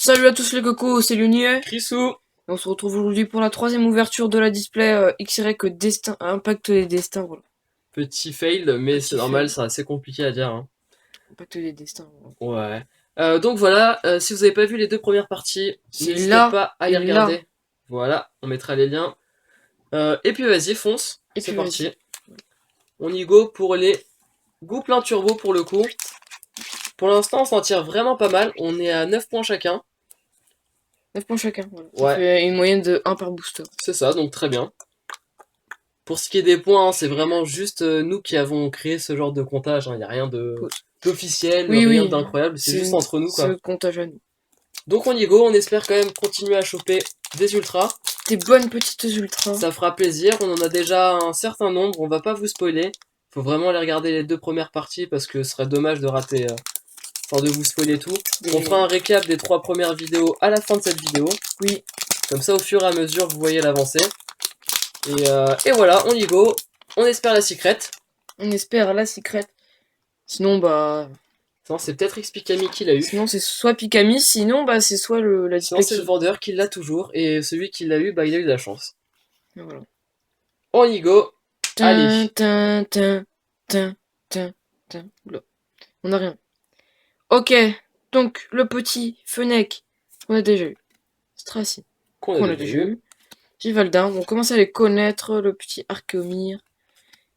Salut à tous les cocos, c'est Lunier. Crissou. On se retrouve aujourd'hui pour la troisième ouverture de la display XY Destin, Impact des Destins, voilà. Petit fail, mais c'est normal, c'est assez compliqué à dire. Hein. Impact des Destins, voilà. Ouais. Donc voilà, si vous avez pas vu les deux premières parties, C'est n'hésitez là pas à et les là. regarder. Voilà, on mettra les liens. Et puis vas-y, fonce. Et C'est puis parti. vas-y. On y go pour les goûts plein turbo pour le coup. Pour l'instant, on s'en tire vraiment pas mal. On est à 9 points chacun. 9 points chacun, voilà. Ça Ouais, fait une moyenne de 1 par booster. c'est ça, donc très bien. Pour ce qui est des points, hein, c'est vraiment juste nous qui avons créé ce genre de comptage. Il n'y a rien d'officiel, Oui, rien oui. d'incroyable. C'est juste entre nous, C'est quoi. notre comptage à nous. Donc on y go, on espère quand même continuer à choper des ultras. Des bonnes petites ultras. Ça fera plaisir, on en a déjà un certain nombre, on va pas vous spoiler. Faut vraiment aller regarder les deux premières parties parce que ce serait dommage de rater, enfin de vous spoiler tout. On fera un récap des 3 premières vidéos à la fin de cette vidéo. Oui. Comme ça au fur et à mesure vous voyez l'avancée. Et voilà, on y go. On espère la secrète. On espère la secrète. Sinon, bah... Non, c'est peut-être Xpikami qui l'a eu. Sinon, c'est soit Pikami, sinon, bah, c'est soit la Sinon c'est le vendeur qui l'a toujours. Et celui qui l'a eu, bah il a eu de la chance. Voilà. On y go. Allez. Oula. On a rien. Ok, donc le petit Fennec qu'on a déjà eu. Stracy qu'on a déjà eu. Givaldin, on commence à les connaître. Le petit Archeomir.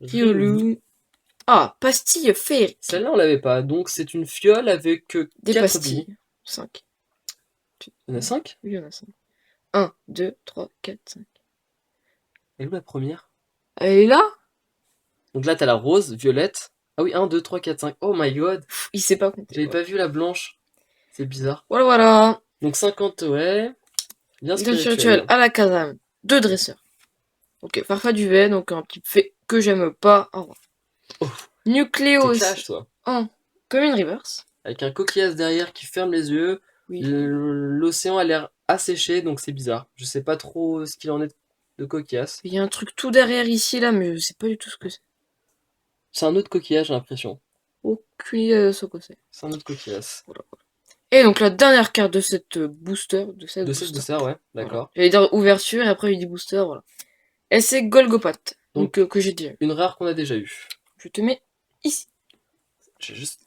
Riolu. Ah, pastille féerique. Celle-là, on l'avait pas. Donc, c'est une fiole avec Des 4 pastilles. billes. 5. Il y en a 5? Oui, il y en a 5. 1, 2, 3, 4, 5. Et où la première? Elle est là? Donc là, t'as la rose, violette. Ah oui, 1, 2, 3, 4, 5. Oh my god. Il sait pas compter. J'avais pas vu la blanche. C'est bizarre. Voilà, voilà. Donc 50, ouais. Bien Spirituel spirituel. à la Kazam. 2 dresseurs. Ok, Farfa Duvet, donc un petit fait que j'aime pas. Au revoir. Oh, Nucléos. t'es clash, toi. En Commune Reverse. Avec un coquillage derrière qui ferme les yeux. Oui. L'océan a l'air asséché, donc c'est bizarre. Je sais pas trop ce qu'il en est de coquillasse. Il y a un truc tout derrière ici, là, mais je sais pas du tout ce que c'est. C'est un autre coquillage, j'ai l'impression. Aucune idée de ce que c'est. C'est un autre coquillasse. Voilà. Et donc la dernière carte de cette booster, De cette booster, ouais, d'accord. Voilà. J'allais dire ouverture et après il dit booster, voilà. Et c'est Golgopath, donc que j'ai dit. Une rare qu'on a déjà eue. Je te mets ici. J'ai juste.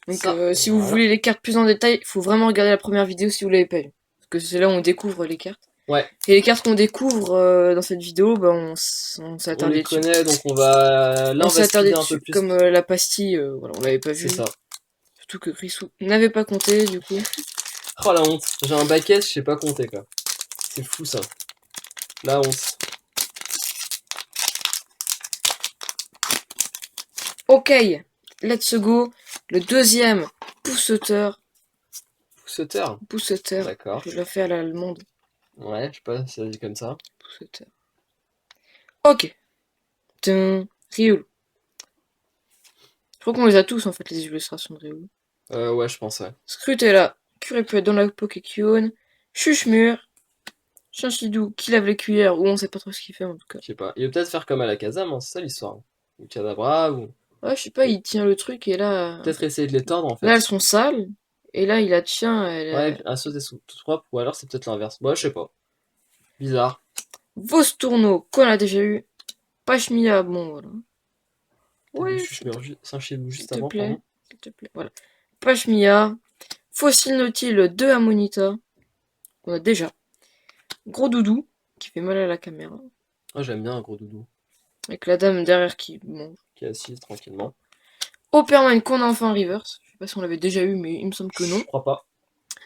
Donc ça, si vous voulez les cartes plus en détail, il faut vraiment regarder la première vidéo si vous l'avez pas vue. Parce que c'est là où on découvre les cartes. Ouais. Et les cartes qu'on découvre dans cette vidéo, bah on s'attarde On les dessus. connaît, donc on va l'investiguer un peu plus. Comme la pastille, voilà, on l'avait pas vu. C'est ça. Surtout que Chrisou n'avait pas compté, du coup. Oh la honte. J'ai un baquet, je sais pas compter quoi. C'est fou ça. La honte. Ok, let's go. Le deuxième pousseteur. Pousseteur. D'accord. Je le fais à l'allemande. Ouais, je sais pas si ça dit comme ça. Pousseteur. Ok. Riolu. Je crois qu'on les a tous en fait, les illustrations de Riolu. Ouais, je pense, ouais. Scrutella, Curipet dans la Pokékyone. Chuchemur. Chanchidou qui lave les cuillères, ou on sait pas trop ce qu'il fait en tout cas. Je sais pas. Il va peut-être faire comme à la Kazam, hein, c'est ça l'histoire. Ou Kadabra, ou. Ouais, je sais pas, il tient le truc et là. Peut-être essayer de les tordre en fait. Là, elles sont sales. Et là, il la tient. Ouais, un saut des sous tout propre, ou alors c'est peut-être l'inverse. Ouais, je sais pas. Bizarre. Vostourneau, qu'on a déjà eu. Pachmia, bon voilà. Ouais, Ouais, je mets Saint-Chilou juste te avant, plaît. pardon. S'il te plaît, voilà. Pachmia. Fossile Nautile de Amonita. On a déjà. Gros Doudou, qui fait mal à la caméra. Ah, j'aime bien un gros doudou. Avec la dame derrière qui mange. Qui est assise tranquillement. Operman qu'on a enfin en reverse. Je sais pas si on l'avait déjà eu, mais il me semble que non. Je crois pas.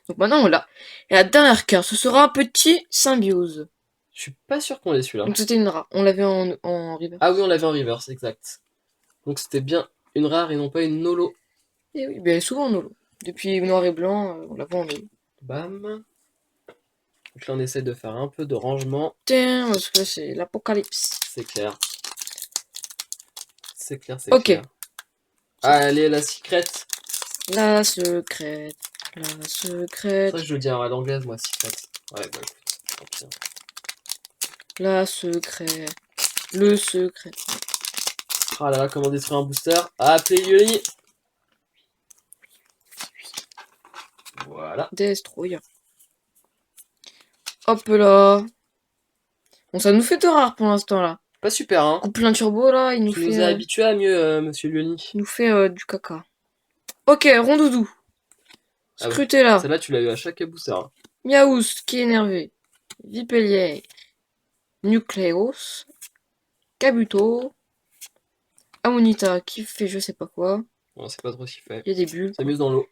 Donc maintenant on l'a. Et la dernière carte, ce sera un petit Symbiose. Je suis pas sûr qu'on l'ait celui-là. Donc c'était une rare. On l'avait en reverse. Ah oui, on l'avait en reverse, exact. Donc c'était bien une rare et non pas une nolo. Et oui, ben souvent en holo. Depuis noir et blanc, on la voit en holo. Bam. Donc là on essaie de faire un peu de rangement. Tiens, parce que là c'est l'apocalypse. C'est clair. C'est clair, c'est Ok. clair. Allez, la secrète. La secrète. La C'est secrète. vrai que je le dis à l'anglaise, moi, secrète. Ouais, bah écoute, tant pis. La secrète. Le secret. Ah là là, comment détruire un booster? Appelez Yuri. Voilà. Destroyer. Hop là. Bon, ça nous fait de rare pour l'instant là. Pas super, hein. Coup plein turbo là, il nous Tu fait. nous as habitués à mieux, monsieur Lioni. Il nous fait du caca. Ok, rondoudou. Ah ouais. Scrutez là. Celle-là, tu l'as eu à chaque booster. Hein. Miaous, qui est énervé. Vipellier. Nucleos. Kabuto. Amonita, qui fait je sais pas quoi. On sait pas trop ce qu'il fait. Il y a des bulles. S'amuse dans l'eau.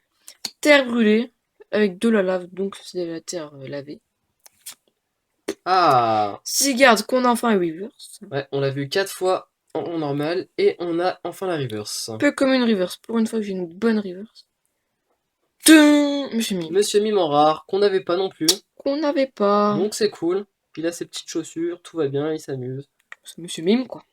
Terre brûlée. Avec de la lave, donc c'est de la terre lavée. Ah. Sigarde qu'on a enfin reverse. Ouais, on l'a vu 4 fois en normal et on a enfin la reverse. Peu comme une reverse. Pour une fois que j'ai une bonne reverse. Tum, Monsieur Mime. Monsieur Mime en rare, qu'on n'avait pas non plus. Qu'on n'avait pas. Donc c'est cool. Il a ses petites chaussures, tout va bien, il s'amuse. C'est Monsieur Mime quoi.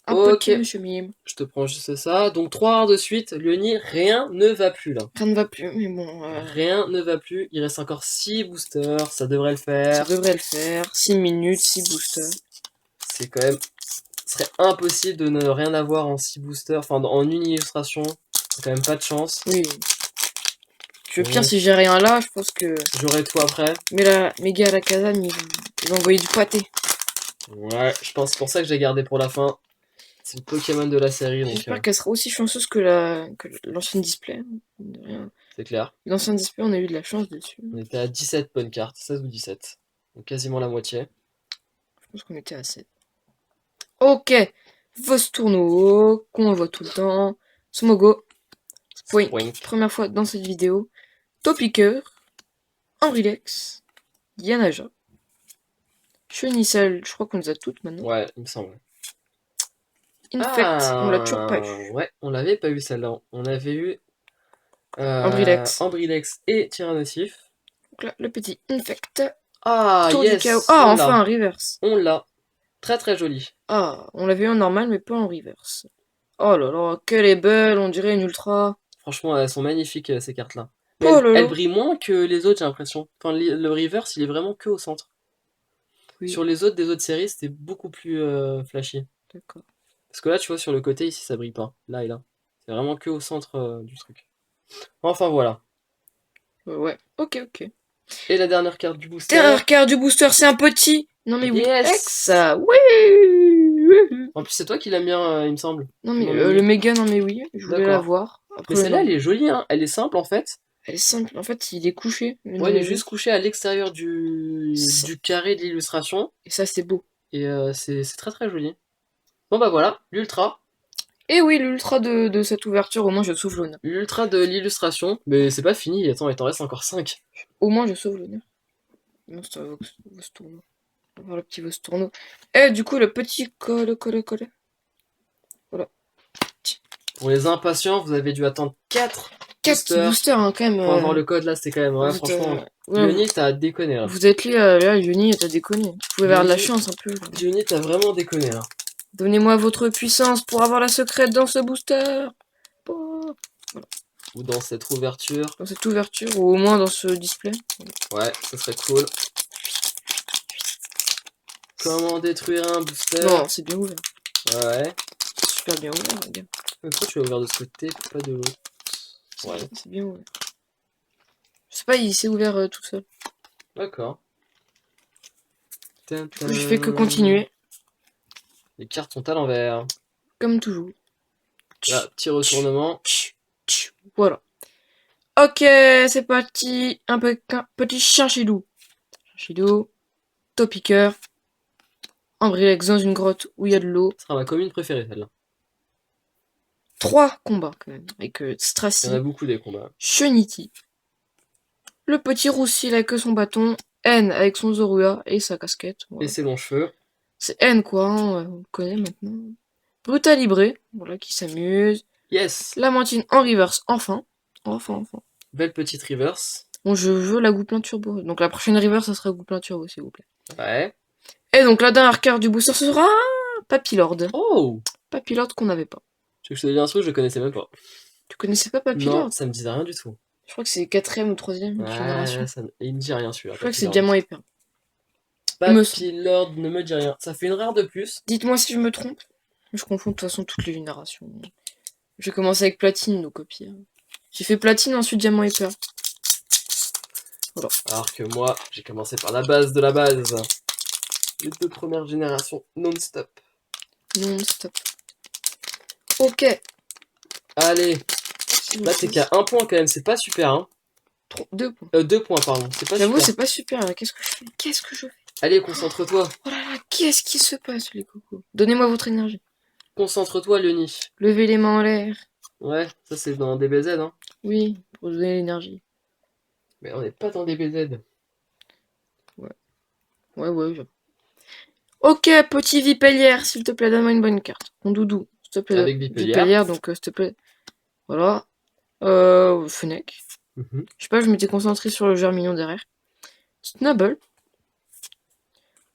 Un Ok. petit Monsieur Mime. Je te prends juste ça. Donc 3 rares de suite. Leonie, rien ne va plus là. Rien ne va plus, mais bon. Rien ne va plus. Il reste encore 6 boosters. Ça devrait le Ça faire. devrait le faire. 6 minutes, 6 boosters. C'est quand même. Ce serait impossible de ne rien avoir en 6 boosters. Enfin, en une illustration. C'est quand même pas de chance. Oui. Le pire, si j'ai rien là, je pense que. J'aurai tout après. Mais là, mes gars à la Kazam, ils vont envoyer du pâté. Ouais, je pense c'est pour ça que j'ai gardé pour la fin. C'est le Pokémon de la série. Donc, J'espère qu'elle sera aussi chanceuse que l'ancienne display. De rien. c'est clair. L'ancien display, on a eu de la chance dessus. On était à 17 bonnes cartes. 16 ou 17. Donc quasiment la moitié. Je pense qu'on était à 7. Ok. Vostourno, qu'on voit tout le temps. Smogo. Oui. Spoink. Première fois dans cette vidéo. Topiqueur. Ambrilex. Yanaja. Chenissel, je crois qu'on les a toutes maintenant. Ouais, il me semble. Infect, on l'a toujours pas eu. Ouais, on l'avait pas eu celle-là. On avait eu Ambrilex. Ambrilex et Tyrannosif. Donc là, le petit Infect. Ah, Tour yes, du chaos. Ah, on enfin l'a. un reverse. On l'a. Très très joli. Ah, on l'avait eu en normal, mais pas en reverse. Oh là là, quelle est belle, on dirait une ultra. Franchement, elles sont magnifiques ces cartes-là. Mais Oh là elles là. brillent moins que les autres, j'ai l'impression. Enfin, le reverse, il est vraiment que au centre. Oui, Sur les autres des autres séries, c'était beaucoup plus flashy. d'accord. Parce que là, tu vois, sur le côté, ici, ça brille pas. Là et là. C'est vraiment que au centre du truc. Enfin, voilà. Ouais, ok, ok. Et la dernière carte du booster. Dernière carte du booster, c'est un petit. Non mais oui, Yes. ça, oui. En plus, c'est toi qui l'aimes bien, il me semble. Non mais Non, le méga, non mais oui, je voulais D'accord. la voir. Après, Mais celle-là, non. elle est jolie, hein. Elle est simple, en fait. Elle est simple, en fait, il est couché. le Ouais, il est numéro. juste couché à l'extérieur du carré de l'illustration. Et ça, c'est beau. Et c'est très très joli. Bon bah voilà, l'ultra. Et oui, l'ultra de cette ouverture, au moins je sauve l'honneur. L'ultra de l'illustration. Mais c'est pas fini, attends, il t'en reste encore 5. Au moins je sauve l'honneur. Non, c'est un Vostourno. On va voir le petit Vostourno. Et du coup, le petit colle. Voilà. Pour les impatients, vous avez dû attendre 4 4 boosters, hein, quand même. pour avoir le code là, c'était quand même. Ouais, vous êtes, franchement. ouais, Johnny, t'as déconné là. vous êtes là, Yoni, t'as déconné. Vous pouvez avoir de la Yoni. chance un peu. Là. Johnny, t'as vraiment déconné là. Donnez-moi votre puissance pour avoir la secrète dans ce booster. Oh. Ou dans cette ouverture. Dans cette ouverture, ou au moins dans ce display. Ouais, ça serait cool. Comment détruire un booster? Non, c'est bien ouvert. Ouais. Super bien ouvert, les gars. Pourquoi tu l'as ouvert de ce côté, pas de l'autre? Ouais. C'est bien ouvert. Je sais pas, il s'est ouvert tout seul. D'accord. Du coup, je fais que continuer. Les cartes sont à l'envers. Comme toujours. Là, petit retournement. Voilà. Ok, c'est parti. Un petit chinchidou. Chinchidou. Topiqueur. Ambrilex dans une grotte où il y a de l'eau. Ce sera ma commune préférée, celle-là. 3 combats quand même. Avec Il y en a Stracy. beaucoup des combats. Cheniti. Le petit Roussil avec son bâton. N avec son Zorua et sa casquette. Voilà. Et ses longs cheveux. C'est N quoi, hein, on le connaît maintenant. Brutalibré, voilà, qui s'amuse. Yes! Lamantine en reverse, enfin. Enfin. Belle petite reverse. Bon, je veux la Gouplin Turbo. Donc la prochaine reverse, ça sera Gouplin Turbo, s'il vous plaît. Ouais. Et donc la dernière carte du booster, ce sera Papilord. Oh! Papilord qu'on n'avait pas. Tu veux que je te dise un truc, je connaissais même pas. Tu connaissais pas Papilord? Non, ça me disait rien du tout. Je crois que c'est 4ème ou 3ème génération. Ça... Il me dit rien celui-là. Je crois que c'est Diamant Hyper. Papilord ne me dit rien. Ça fait une rare de plus. Dites-moi si je me trompe. Je confonds de toute façon toutes les générations. J'ai commencé avec Platine, donc au pire. J'ai fait Platine, ensuite Diamant Hyper. Voilà. Alors que moi, j'ai commencé par la base de la base. Les 2 premières générations non-stop. Non-stop. Ok. Allez, là t'es qu'à 1 point quand même, c'est pas super hein. 2 points. 2 points pardon, c'est pas J'avoue, super. c'est pas super. Là. Qu'est-ce que je fais? Qu'est-ce que je fais? Allez, concentre-toi. Oh là là, qu'est-ce qui se passe, les cocos? Donnez-moi votre énergie. Concentre-toi, Lenny. Levez les mains en l'air. Ouais, ça c'est dans DBZ hein. Oui, pour donner l'énergie. Mais on n'est pas dans DBZ. Ouais. Ok, petit Vipellière, s'il te plaît, donne-moi une bonne carte. Mon doudou, s'il te plaît. Avec Vipellière. Donc s'il te plaît. Voilà. Fennec. Je sais pas, je m'étais concentré sur le germignon derrière. Snubble.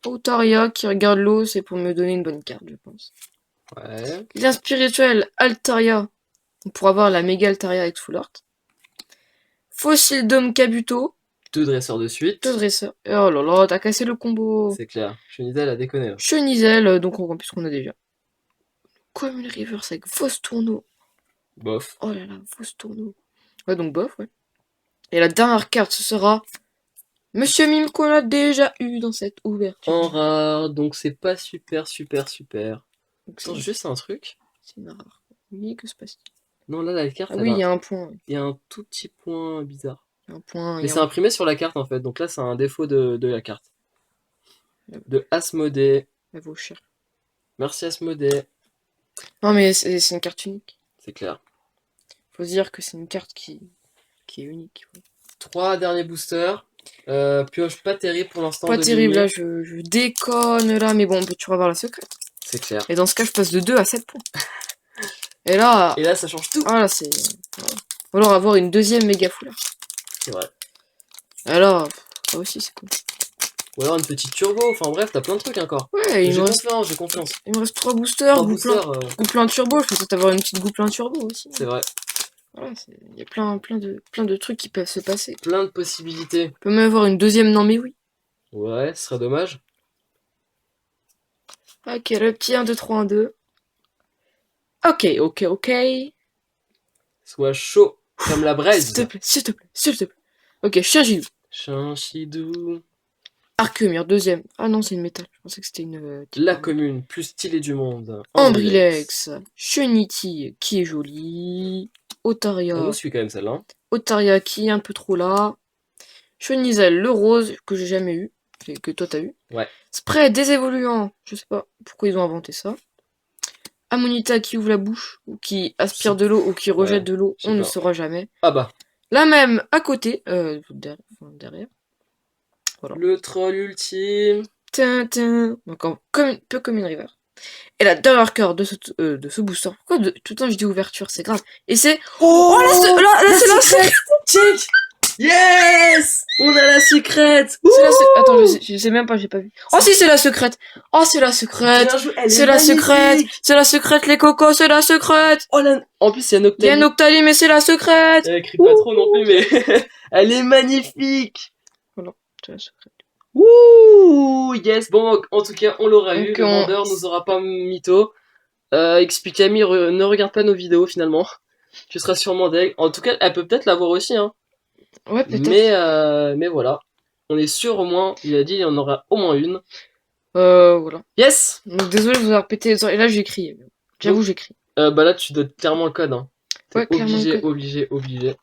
Otaria qui regarde l'eau, c'est pour me donner une bonne carte, je pense. Ouais. Lien spirituel, Altaria. On pourra avoir la méga Altaria avec Full Art. Fossile Dome Kabuto. 2 dresseurs de suite. 2 dresseurs. Oh là là, t'as cassé le combo. C'est clair. Chenizel a déconné. Là. Chenizel, donc en plus qu'on a déjà. Comme une river avec fausse tourneau. Bof. Oh là là, fausse tourneau. Ouais, donc bof, ouais. Et la dernière carte, ce sera Monsieur Mime qu'on a déjà eu dans cette ouverture. En rare, donc c'est pas super. Donc Attends, juste un truc. c'est une rare. Oui, que se passe-t-il? Non, là, la carte, Ah oui, il y a un point. il y a un tout petit point bizarre. Il y a un point. Mais c'est imprimé sur la carte en fait, donc là c'est un défaut de la carte. De Asmodée. Elle vaut cher. Merci Asmodée. Non, mais c'est une carte unique. C'est clair. Faut se dire que c'est une carte qui est unique. 3 derniers boosters. Pioche pas terrible pour l'instant. Pas terrible, là, je déconne là, mais bon, on peut toujours avoir la secrète. C'est clair. Et dans ce cas, je passe de 2 à 7 points. Et là, ça change tout. Ah là, c'est. Ou alors avoir une deuxième méga foulard. C'est vrai. Alors, ça aussi, c'est cool. Ou alors une petite turbo, enfin bref, t'as plein de trucs encore. Ouais, j'ai confiance. Il me reste 3 boosters. 3 boosters. Gouplin turbo, je peux peut-être avoir une petite gouplin turbo aussi. C'est vrai. Voilà, il y a plein de trucs qui peuvent se passer. Plein de possibilités. On peut même avoir une deuxième, non mais oui. Ouais, ce serait dommage. Ok, le petit 1, 2, 3, 1, 2. Ok. Sois chaud comme la braise. S'il te plaît. Ok, Chagilou. Chinchidou. Archemire, deuxième. Ah non, c'est une métal. Je pensais que c'était une... La commune plus stylée du monde. Ambrilex. Cheniti, qui est jolie. Otaria. On nous suit quand même celle-là. Hein. Otaria qui est un peu trop là. Chenizel, le rose, que j'ai jamais eu. Que toi t'as eu. Ouais. Spray désévoluant. Je sais pas pourquoi ils ont inventé ça. Ammonita qui ouvre la bouche, ou qui aspire de l'eau, ou qui rejette de l'eau, on ne saura jamais. Ah bah. La même à côté, derrière. Voilà. Le troll ultime. Donc peu comme une river. Et la dernière carte de ce booster. Pourquoi tout le temps je dis ouverture, c'est grave. Et c'est... Oh, là c'est la secrète. Check. Yes. On a la secrète. Attends, je sais même pas, j'ai pas vu. Oh si, c'est la secrète. Oh, c'est la secrète. C'est la secrète. C'est la secrète, les cocos, c'est la secrète. Oh là. En plus, il y a Noctali. Il y a Noctali, mais c'est la secrète. Elle crie pas trop non plus, mais elle est magnifique. Voilà, c'est la secrète. Ouh, yes. Bon, en tout cas, on l'aura eu. Le vendeur nous aura pas mytho. Xpicami ne regarde pas nos vidéos finalement. Tu seras sûrement deg. En tout cas, elle peut peut-être l'avoir aussi, hein. Ouais, peut-être. Mais voilà. On est sûr au moins, il a dit il y en aura au moins une. Voilà. Yes. Donc désolé de vous avoir pété les oreilles. Et là, j'ai crié. J'avoue, j'ai crié. Bah là, tu dois clairement le code, hein. Ouais, Obligé.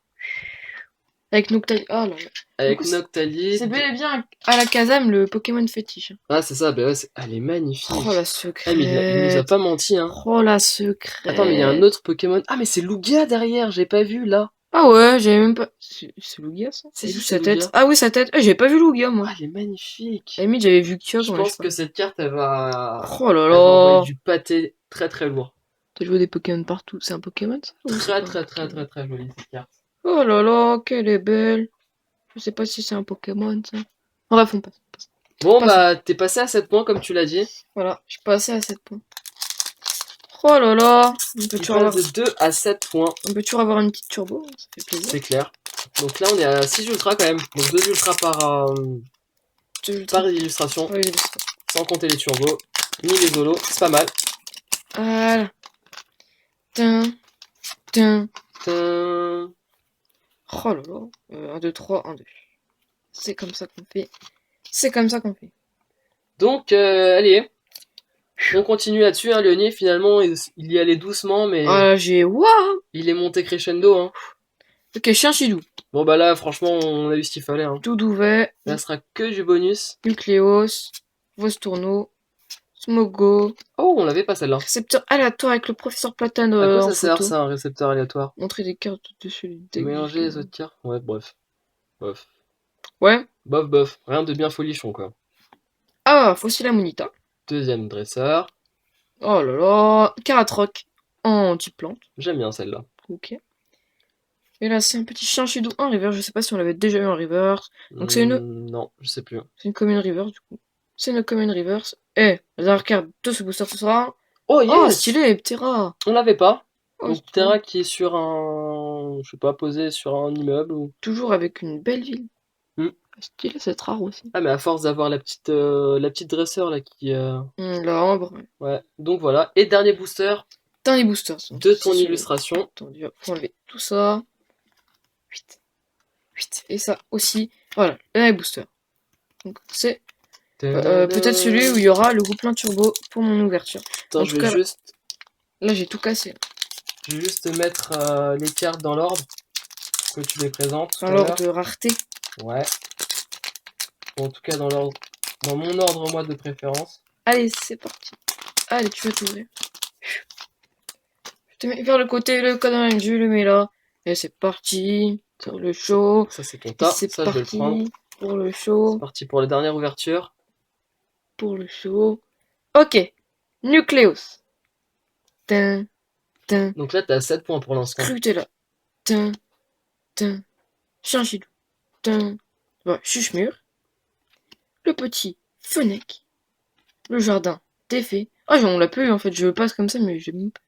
Avec Noctali. Oh là là. Avec Noctali. C'est bel et bien à la Kazam le Pokémon fétiche. Ah, c'est ça, bah ouais, elle est magnifique. Oh la secrète. Il nous a pas menti, hein. Oh la secrète. Attends, mais il y a un autre Pokémon. Ah, mais c'est Lugia derrière, j'ai pas vu là. Ah ouais, j'avais même pas. C'est Lugia ça? C'est juste sa tête. Ah oui, sa tête. J'avais pas vu Lugia moi. Ah, elle est magnifique. À la limite, j'avais vu Kyogre. Je pense que cette carte, elle va. Oh là là. Elle va envoyer du pâté très très lourd. T'as joué des Pokémon partout. C'est un Pokémon ça? Très jolie cette carte. Oh là là, qu'elle est belle. Je sais pas si c'est un Pokémon ça. Bref, on passe. Bon bah, t'es passé à 7 points comme tu l'as dit. Voilà, je suis passé à 7 points. Oh là là. On peut toujours avoir de 2 à 7 points. On peut toujours avoir une petite turbo, ça fait plaisir. C'est clair. Donc là, on est à 6 ultras quand même. Donc 2 ultras par illustration. Ouais, sans compter les turbos, ni les holos. C'est pas mal. Voilà. Oh là là. 1, 2, 3, 1, 2. C'est comme ça qu'on fait. C'est comme ça qu'on fait. Donc, allez. On continue là-dessus, hein, Léonie. Finalement, il y allait doucement, mais J'ai... Waouh. il est monté crescendo, hein. Ok, chien chidou. Bon, bah là, franchement, on a eu ce qu'il fallait, hein. Tout douvet. Là, ce sera que du bonus. Nucléos. Vostourneau. Smogo. Oh, on l'avait pas celle-là. Récepteur aléatoire avec le professeur Platane À quoi en ça sert, photo. ça, un récepteur aléatoire? Montrer des cartes dessus les decks. Mélanger les autres cartes? Ouais, bref. Bof. Ouais. Bof. Rien de bien folichon, quoi. Ah, Fossile Amonita. Deuxième dresseur. Oh là là. Caratroc en anti-plante. J'aime bien celle-là. Ok. Et là, c'est un petit chien chidou en reverse. Je sais pas si on l'avait déjà eu en reverse. Donc c'est une... Non, je sais plus. C'est une commune reverse, du coup. C'est une commune reverse. Et la dernière carte de ce booster, ce sera... Oh, Oh, yes! stylé, Ptera. On l'avait pas. Oh, Donc, Terra qui est sur un... Je sais pas, posé sur un immeuble ou... toujours avec une belle ville. Stylé, c'est rare aussi. Ah, mais à force d'avoir la petite dresseur, là, qui... La ambre. Ouais, donc voilà. Et dernier booster Dernier booster. de ton illustration. Attendez, faut enlever tout ça. 8. 8. Et ça aussi. Voilà, le dernier booster. Donc c'est peut-être celui où il y aura le plein turbo pour mon ouverture. Attends, je vais juste... Là, j'ai tout cassé. Je vais juste mettre les cartes dans l'ordre que tu les présentes. Dans l'ordre de rareté. Ouais. Bon, en tout cas, dans l'ordre... Dans mon ordre, moi, de préférence. Allez, c'est parti. Allez, tu vas t'ouvrir. Je te mets vers le côté, le code en je le mets là. Et c'est parti pour le show. Ça, c'est ton tas. C'est ça, je vais le prendre. pour le show. C'est parti pour la dernière ouverture. Pour le show. Ok. Nucléos. Tin. Donc là, t'as 7 points pour l'instant. Scrutez-là. Chien chidou. Ouais, Chuchemur. Le petit Fennec. Le jardin défait. Ah, on l'a pas eu en fait. Je le passe comme ça, mais j'ai même pas.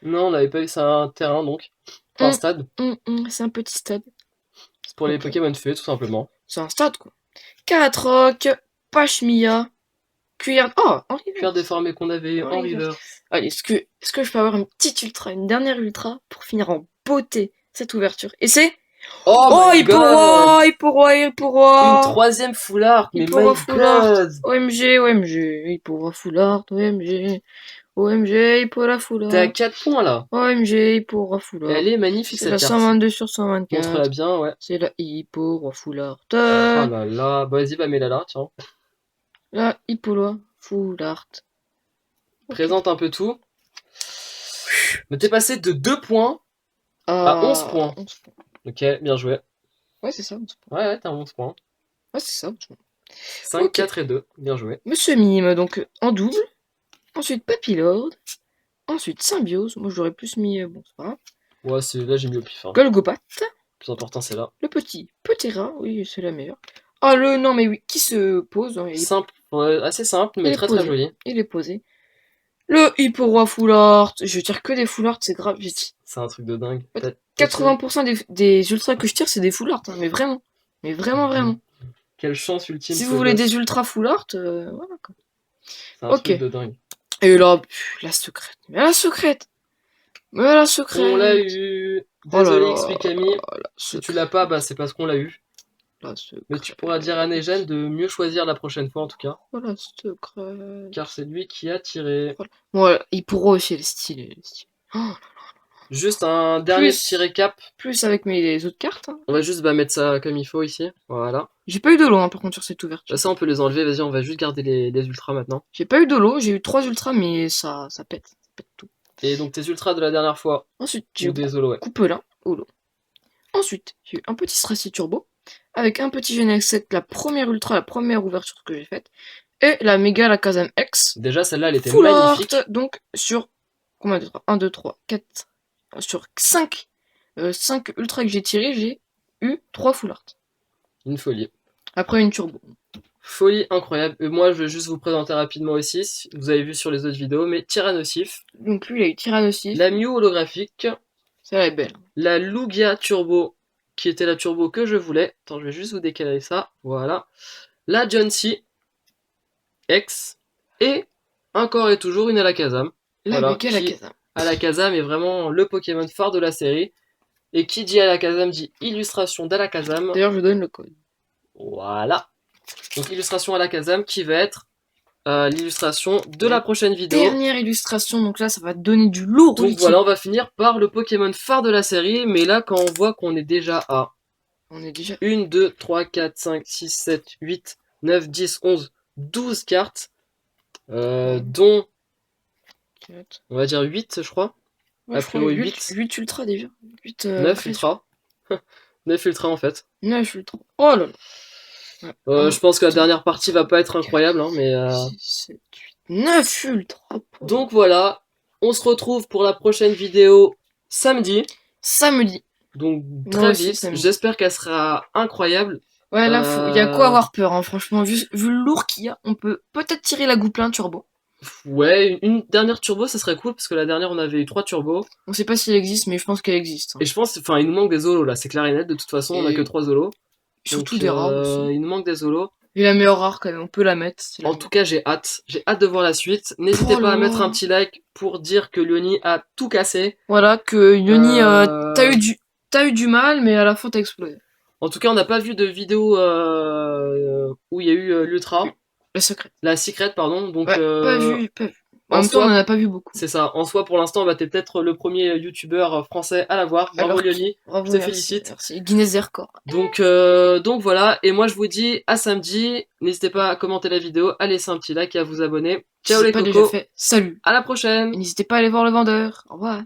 Non, on n'avait pas eu ça un terrain donc. Enfin, un stade. C'est un petit stade. C'est pour les Pokémon fées, tout simplement. C'est un stade quoi. Karatroc, Pachmia, Cuillère. Oh, en reverse. Cuillère déformée qu'on avait en reverse. Allez, est-ce que je peux avoir une petite ultra, une dernière ultra pour finir en beauté cette ouverture? Et c'est. Oh, il pourra. Une troisième full art, mais my god. OMG, il pourra full art, OMG, il pourra full art. T'es à 4 points là. OMG, il pourra full art. Elle est magnifique cette carte. C'est la 122 sur 124. Montre-la bien, ouais. C'est la Hippo full art. Oh là là, bah, vas-y, bah mets-la là, tiens. La Hippo full art. Présente un peu tout. Mais t'es passé de 2 points à 11 points. 11 points. Ok, bien joué. Ouais, c'est ça, 11 points. Ouais, t'as 11 points. Ouais, c'est ça, 11 points. 5, 4 et 2, bien joué. Monsieur Mime, donc en double. Ensuite Papillord. Ensuite Symbiose. Moi, j'aurais plus mis. Bon, c'est pas grave. Ouais, là, j'ai mis au pif. Hein. Golgopat. Le plus important, c'est là. Le petit Ptera. Oui, c'est la meilleure. Ah, non, mais oui, qui se pose. Hein, simple, ouais, assez simple, mais très joli. Il est posé. Le Hippo full art. Je tire que des full art, c'est grave, j'ai dit. C'est un truc de dingue. 80% des ultras que je tire, c'est des full art, hein, mais vraiment. Mais vraiment. Quelle chance ultime. Si vous voulez des ultras full art, voilà quoi. C'est un truc de dingue. Et là, la secrète. Mais la secrète. On l'a eu. Désolé, Xpikami. Si tu l'as pas, bah c'est parce qu'on l'a eu. Mais tu pourras dire à Negen de mieux choisir la prochaine fois en tout cas. Voilà, secrète. Car c'est lui qui a tiré. Voilà, il pourra aussi les styles. Oh là là. Juste un dernier petit récap. Plus avec mes autres cartes. Hein. On va juste mettre ça comme il faut ici. Voilà. J'ai pas eu de lot par contre sur cette ouverture. Bah, ça on peut les enlever, vas-y on va juste garder les ultras maintenant. J'ai pas eu de lot, j'ai eu 3 ultras mais ça pète. Ça pète tout. Et donc tes ultras de la dernière fois. Ensuite j'ai eu des holo, ouais. Coupelin, holo. Ensuite j'ai eu un petit Stracy Turbo. Avec un petit Genex 7, la première ultra, la première ouverture que j'ai faite. Et la méga la Kazam X. Déjà celle-là elle était full magnifique. Art, donc sur combien de 1, 2, 3, 4. Sur 5 ultras que j'ai tirés, j'ai eu 3 full art. Une folie. Après une turbo. Folie incroyable. Et moi je vais juste vous présenter rapidement aussi, vous avez vu sur les autres vidéos, mais Tyrannosif. Donc lui il a eu Tyrannosif. La Mew holographique. Ça est belle. La Lugia Turbo, qui était la turbo que je voulais. Attends, je vais juste vous décaler ça. Voilà. La Johnsy X. Et encore et toujours une Alakazam. La méga Alakazam. Alakazam est vraiment le Pokémon phare de la série. Et qui dit Alakazam dit illustration d'Alakazam. D'ailleurs, je donne le code. Voilà. Donc illustration à la Kazam qui va être l'illustration de la prochaine vidéo. Dernière illustration, donc là ça va donner du lourd. Donc voilà, on va finir par le Pokémon phare de la série, mais là quand on voit qu'on est déjà à... On est déjà... 1, 2, 3, 4, 5, 6, 7, 8, 9, 10, 11, 12 cartes, dont, on va dire 8 je crois. Ouais, A je crois priori 8 ultra déjà. 8, 9 ultra. 9 ultra en fait. 9 ultra. Oh là là. Ouais. Je pense que la dernière partie va pas être incroyable, hein, mais... 6, 7, 8, 9 ultra. Donc voilà, on se retrouve pour la prochaine vidéo samedi. Samedi. Donc très vite, j'espère qu'elle sera incroyable. Ouais, là, il y a quoi avoir peur, hein, franchement. Vu le lourd qu'il y a, on peut peut-être tirer la Gouplin turbo. Ouais, une dernière turbo, ça serait cool, parce que la dernière, on avait eu 3 turbos. On sait pas si elle existe, mais je pense qu'elle existe. Hein. Et je pense, enfin, il nous manque des Zolos, là, c'est clair et net, de toute façon, on a que 3 Zolos. Surtout des rares aussi. Il nous manque des Zolos. Et la meilleure rare, quand même, on peut la mettre. En tout cas, j'ai hâte de voir la suite. N'hésitez pas à mettre un petit like pour dire que Lyoni a tout cassé. Voilà, que Lyoni, t'as eu du mal, mais à la fin, t'as explosé. En tout cas, on n'a pas vu de vidéo où il y a eu l'ultra. La secrète, pardon. Donc, ouais, pas vu. En même temps, on en a pas vu beaucoup. C'est ça. En soi, pour l'instant, bah, t'es peut-être le premier youtubeur français à l'avoir. Bravo Lyoni. Je te félicite. Merci. Guinness des records. Donc voilà. Et moi, je vous dis à samedi. N'hésitez pas à commenter la vidéo, à laisser un petit like et à vous abonner. Ciao les cocos. Salut. À la prochaine. N'hésitez pas à aller voir le vendeur. Au revoir.